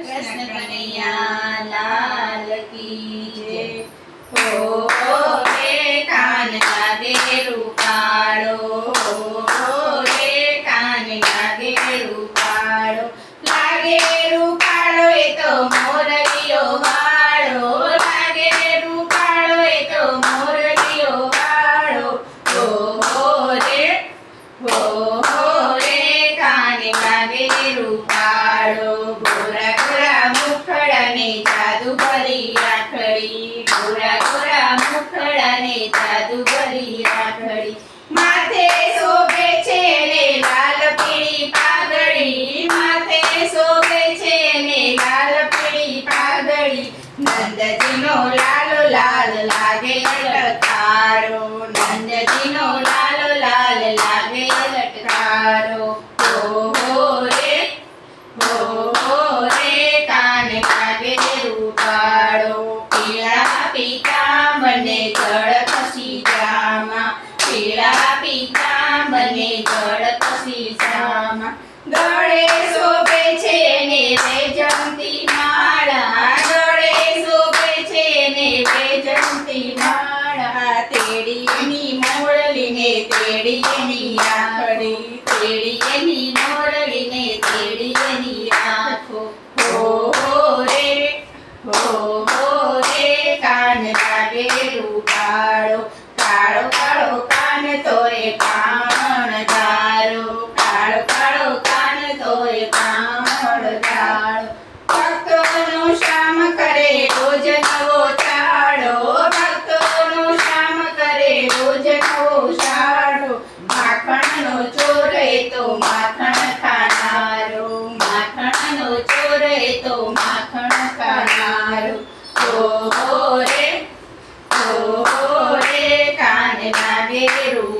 कृष्ण कन्हैया लाल की जय। हो रे कान लागे रूपाळो, हो रे कान लागे रूपाळो, लागे रूपाळो ए तो मोरलियो वाळो, लागे रूपाळो ए तो मोरलियो वाळो। हो रे कान लागे रूपाळो, गोरा गोरा मुखડાને જાદુ ભરી રાખડી, गोरा गोरा मुखડાને જાદू ભરી રાખડી, માથે શોભે છે ને લાલ પીળી પાઘડી, માથે શોભે છે ને લાલ પીળી પાઘડી, નંદજીનો લાલો લાલ લાગે લટકારો, નંદજીનો લાલો લાલ લાગે લટકારો। हो रे कान लागे रूपाळो, पीळा पीतांबरने जळ कशी जामा, पीळा पीतांबरने जळ कशी जामा, गळे शोभे છે ને વૈજયંતી માળા, ગળે શોભે છે ને વૈજયંતી માળા, તેડી એની મોરલીને તેડી એની રાખડી, તેડી એની મોરલીને તેડી એની રાખો। हो रे कान लागे रूपाळो, काळो काळो कान तोय कामण धारो, काळो काळो कान तोय कामण धारो, भक्तोनो श्याम करे रोज नवो चाळो, भक्तोनो श्याम करे रोज नवो चाळो, माखणनो चोर ए तो माखण खानारो, माखणनो चोर ए तो माखण खानारो। हो रे कान लागे रूपाळो।